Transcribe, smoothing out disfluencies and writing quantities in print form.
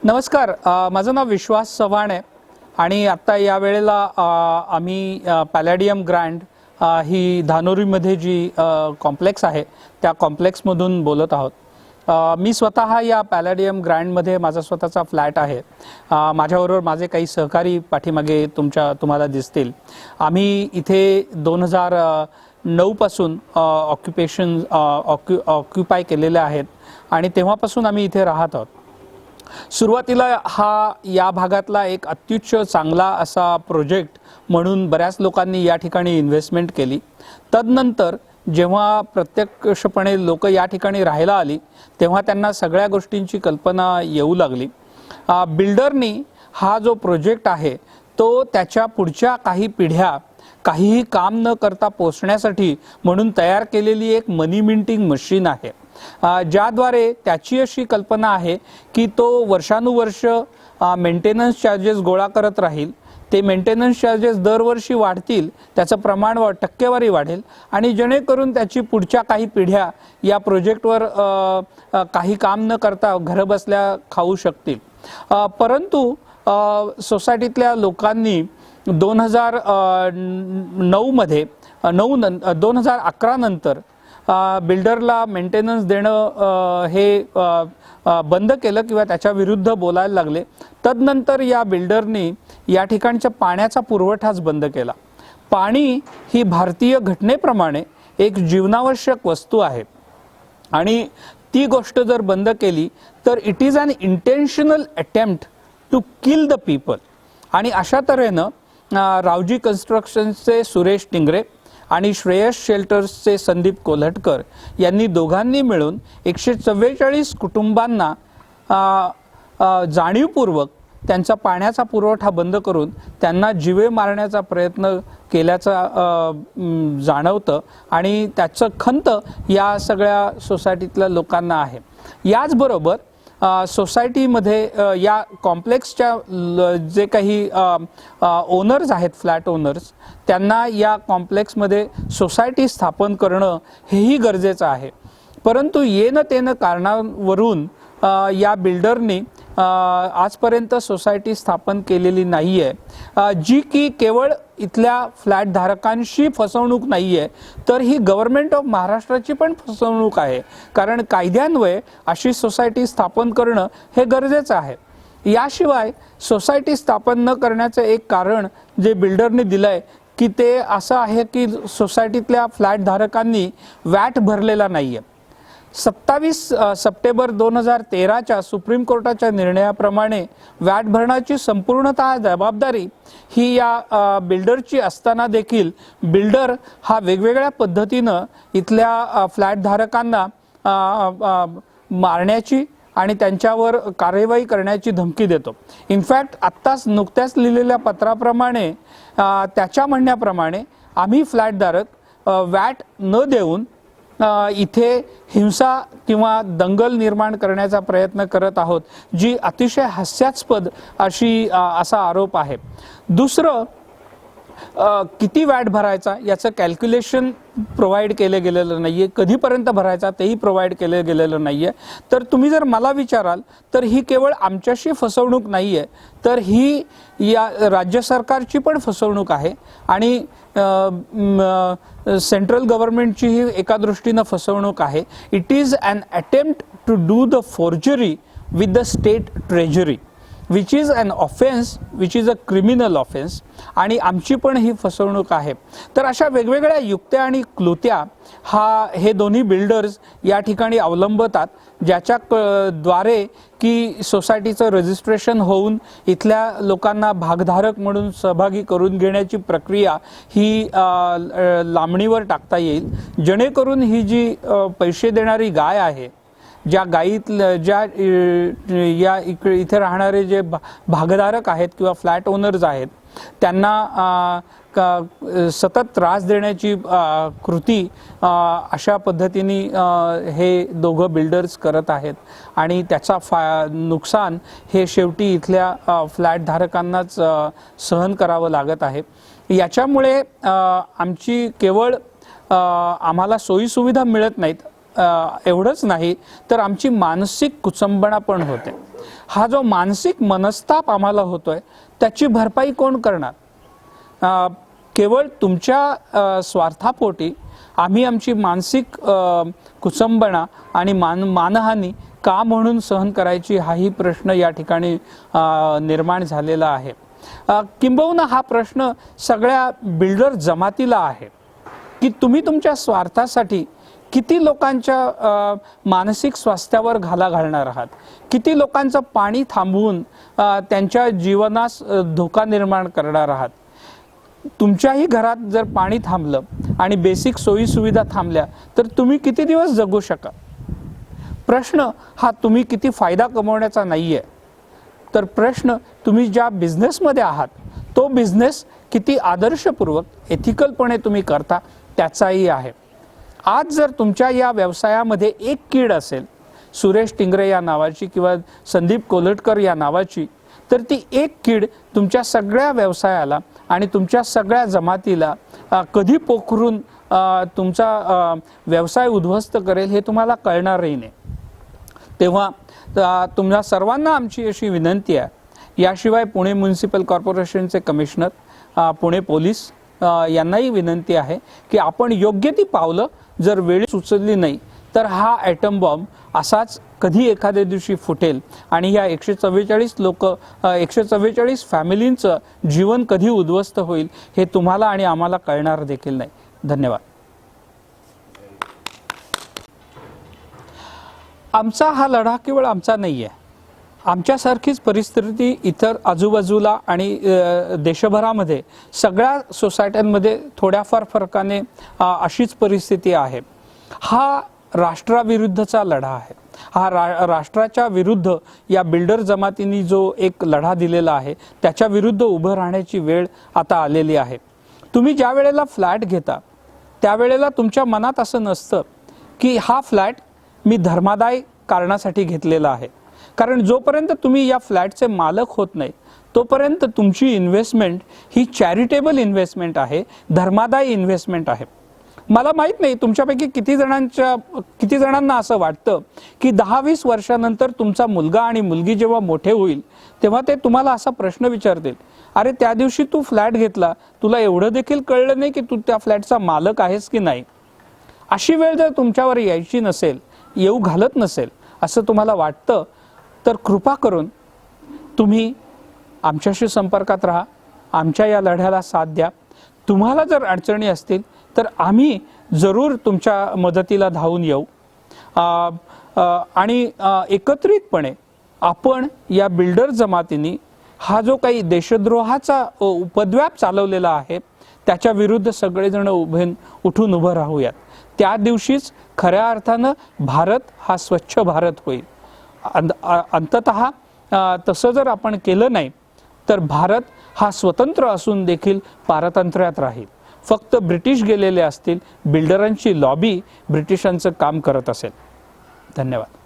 नमस्कार, माझं नाव विश्वास चव्हाण आहे आणि आता या वेळेला आम्ही पॅलेडियम ग्रँड ही धानोरीमध्ये जी कॉम्प्लेक्स आहे त्या कॉम्प्लेक्समधून बोलत आहोत। मी स्वतः या पॅलेडियम ग्रँडमध्ये माझा स्वतःचा फ्लॅट आहे। माझ्याबरोबर माझे काही सहकारी पाठीमागे तुम्हाला दिसतील। आम्ही इथे 2009 पासून ऑक्युपाय केलेले आहेत आणि तेव्हापासून आम्ही इथे राहत आहोत। सुरुवातीला या भागातला एक अत्युच्च चांगला असा प्रोजेक्ट म्हणून बऱ्याच लोकांनी या ठिकाणी इन्व्हेस्टमेंट केली। तदनंतर जेव्हा प्रत्यक्षपणे लोक या ठिकाणी राहायला आली तेव्हा त्यांना सगळ्या गोष्टींची कल्पना येऊ लागली। बिल्डरनी हा जो प्रोजेक्ट आहे तो त्याच्या पुढच्या काही पिढ्या काहीही काम न करता पोचण्यासाठी म्हणून तयार केलेली एक मनी मिंटिंग मशीन आहे, ज्याद्वारे त्याची अशी कल्पना आहे की तो वर्षानुवर्ष मेंटेनन्स चार्जेस गोळा करत राहील। ते मेंटेनन्स चार्जेस दरवर्षी वाढतील, त्याचं प्रमाण टक्केवारी वाढेल आणि जेणेकरून त्याची पुढच्या काही पिढ्या या प्रोजेक्टवर काही काम न करता घरबसल्या खाऊ शकतील। परंतु सोसायटीतल्या लोकांनी 2011 नंतर बिल्डरला मेंटेनन्स देणं हे बंद केलं किंवा त्याच्या विरुद्ध बोलायला लागले। तदनंतर या बिल्डरनी या ठिकाणच्या पाण्याचा पुरवठाच बंद केला। पाणी ही भारतीय घटनेप्रमाणे एक जीवनावश्यक वस्तू आहे आणि ती गोष्ट जर बंद केली तर it is unintentional attempt to kill the people. आणि अशा तऱ्हेनं रावजी कन्स्ट्रक्शनचे सुरेश टिंगरे आणि श्रेयस शेल्टर्सचे संदीप कोल्हटकर यांनी दोघांनी मिळून 144 कुटुंबांना जाणीवपूर्वक त्यांचा पाण्याचा पुरवठा बंद करून त्यांना जीवे मारण्याचा प्रयत्न केल्याचा जाणवतं आणि त्याचं खंत या सगळ्या सोसायटीतल्या लोकांना आहे। याचबरोबर सोसायटीमध्ये या कॉम्प्लेक्सच्या जे काही ओनर्स आहेत, फ्लॅट ओनर्स, त्यांना या कॉम्प्लेक्समध्ये सोसायटी स्थापन करणं हेही गरजेचं आहे। परंतु येन तेन कारणावरून या बिल्डरनी आजपर्यंत सोसायटी स्थापन केलेली नाही आहे, जी की केवळ इथल्या फ्लॅट धारकांशी फसवणूक नाही आहे तर ही गव्हर्नमेंट ऑफ महाराष्ट्राची पण फसवणूक आहे, कारण कायद्यान्वये अशी सोसायटी स्थापन करणं हे गरजेचं आहे। याशिवाय सोसायटी स्थापन न करण्याचं एक कारण जे बिल्डरने दिलंय की ते असं आहे की सोसायटीतल्या फ्लॅट धारकांनी वॅट भरलेला नाहीये। 27 सप्टेंबर 2013च्या सुप्रीम कोर्टाच्या निर्णयाप्रमाणे वॅट भरण्याची संपूर्णतः जबाबदारी ही या बिल्डरची असताना देखील बिल्डर हा वेगवेगळ्या पद्धतीनं इथल्या फ्लॅट धारकांना मारण्याची आणि त्यांच्यावर कार्यवाही करण्याची धमकी देतो। इनफॅक्ट आत्ताच नुकत्याच लिहिलेल्या पत्राप्रमाणे त्याच्या म्हणण्याप्रमाणे आम्ही फ्लॅटधारक वॅट न देऊन इथे हिंसा किंवा दंगल निर्माण करण्याचा प्रयत्न करत आहोत, जी अतिशय हास्यास्पद असा आरोप आहे। दुसरं, किती वॅट भरायचा याचं कॅल्क्युलेशन प्रोव्हाइड केलं गेलेलं नाहीये, कधीपर्यंत भरायचा तेही प्रोव्हाइड केलं गेलेलं नाहीये। तर तुम्ही जर मला विचाराल तर ही केवळ आमच्याशी फसवणूक नाहीये तर ही या राज्य सरकारची पण फसवणूक आहे आणि सेंट्रल गव्हर्नमेंटची ही एका दृष्टीने फसवणूक आहे। It is an attempt to do the forgery with the state treasury which is an offense, which is a criminal offense, आणि आमची पण ही फसवणूक आहे। तर अशा वेगवेगळ्या युक्त्या आणि क्लुत्या हे दोन्ही बिल्डर्स या ठिकाणी अवलंबतात, ज्याच्या द्वारे की सोसायटीचं रजिस्ट्रेशन होऊन इथल्या लोकांना भागधारक म्हणून सहभागी करून घेण्याची प्रक्रिया ही लांबणीवर टाकता येईल, जेणेकरून ही जी पैसे देणारी गाय आहे, ज्या इथे राहणारे जे भागधारक आहेत किंवा फ्लॅट ओनर्स आहेत त्यांना सतत त्रास देण्याची कृती अशा पद्धतीने हे दोघं बिल्डर्स करत आहेत आणि त्याचा नुकसान हे शेवटी इथल्या फ्लॅट धारकांनाच सहन करावं लागत आहे। याच्यामुळे आमची केवळ आम्हाला सोयी सुविधा मिळत नाहीत, एवढंच नाही तर आमची मानसिक कुचंबणा पण होते. हा जो मानसिक मनस्ताप आम्हाला होतोय त्याची भरपाई कोण करणार? केवळ तुमच्या स्वार्थापोटी आम्ही आमची मानसिक कुचंबणा आणि मानहानी का म्हणून सहन करायची, हाही प्रश्न या ठिकाणी निर्माण झालेला आहे. किंबहुना हा प्रश्न सगळ्या बिल्डर जमातीला आहे की तुम्ही तुमच्या स्वार्थासाठी किती लोकांच्या मानसिक स्वास्थ्यावर घाला घालणार आहात, किती लोकांचं पाणी थांबवून त्यांच्या जीवनास धोका निर्माण करणार आहात. तुमच्याही घरात जर पाणी थांबलं आणि बेसिक सोयी सुविधा थांबल्या तर तुम्ही किती दिवस जगू शकाल? प्रश्न हा तुम्ही किती फायदा कमवण्याचा नाहीये, तर प्रश्न तुम्ही ज्या बिझनेसमध्ये आहात तो बिझनेस किती आदर्शपूर्वक एथिकलपणे तुम्ही करता त्याचाही आहे. आज जर तुमच्या या व्यवसायामध्ये एक कीड असेल, सुरेश टिंगरे या नावाची किंवा संदीप कोल्हटकर या नावाची, तर ती एक कीड तुमच्या सगळ्या व्यवसायाला आणि तुमच्या सगळ्या जमातीला कधी पोखरून तुमचा व्यवसाय उद्ध्वस्त करेल हे तुम्हाला कळणारही नाही. तेव्हा तुम्हा सर्वांना आमची अशी विनंती आहे, याशिवाय पुणे म्युनिसिपल कॉर्पोरेशनचे कमिशनर, पुणे पोलीस यांनाही विनंती आहे की आपण योग्य ती पावलं जर वेळी उचलली नाही तर हा ॲटम बॉम्ब असाच कधी एखाद्या दिवशी फुटेल आणि या 144 फॅमिलींचं जीवन कधी उद्ध्वस्त होईल हे तुम्हाला आणि आम्हाला कळणार देखील नाही. धन्यवाद. आमचा हा लढा केवळ आमचा नाही आहे. आमच्यासारखीच परिस्थिती इतर आजूबाजूला आणि देशभरामध्ये सगळ्या सोसायट्यांमध्ये थोड्याफार फरकाने अशीच परिस्थिती आहे. हा राष्ट्राविरुद्धचा लढा आहे. हा राष्ट्राच्या विरुद्ध या बिल्डर जमातींनी जो एक लढा दिलेला आहे त्याच्या विरुद्ध उभं राहण्याची वेळ आता आलेली आहे. तुम्ही ज्या वेळेला फ्लॅट घेता त्यावेळेला तुमच्या मनात असं नसतं की हा फ्लॅट मी धर्मादाय कारणासाठी घेतलेला आहे, कारण जोपर्यंत तुम्ही या फ्लॅटचे मालक होत नाही तोपर्यंत तुमची इन्व्हेस्टमेंट ही चॅरिटेबल इन्व्हेस्टमेंट आहे, धर्मादाय इन्व्हेस्टमेंट आहे. मला माहित नाही तुमच्यापैकी किती जणांना असं वाटतं की 10-20 वर्षानंतर तुमचा मुलगा आणि मुलगी जेव्हा मोठे होईल तेव्हा ते तुम्हाला असा प्रश्न विचारतील, अरे त्या दिवशी तू फ्लॅट घेतला, तुला एवढं देखील कळलं नाही की तू त्या फ्लॅटचा मालक आहेस की नाही. अशी वेळ जर तुमच्यावर यायची नसेल, येऊ घालत नसेल असं तुम्हाला वाटतं तर कृपा करून तुम्ही आमच्याशी संपर्कात राहा, आमच्या या लढ्याला साथ द्या. तुम्हाला जर अडचणी असतील तर आम्ही जरूर तुमच्या मदतीला धावून येऊ आणि एकत्रितपणे आपण या बिल्डर जमातींनी हा जो काही देशद्रोहाचा उपद्व्याप चालवलेला आहे त्याच्या विरुद्ध सगळेजण उठून उभं राहूयात. त्या दिवशीच खऱ्या अर्थानं भारत हा स्वच्छ भारत होईल. अंततः तसं जर आपण केलं नाही तर भारत हा स्वतंत्र असून देखील पारतंत्र्यात राहील. फक्त ब्रिटिश गेलेले असतील, बिल्डरांची लॉबी ब्रिटिशांचं काम करत असेल. धन्यवाद.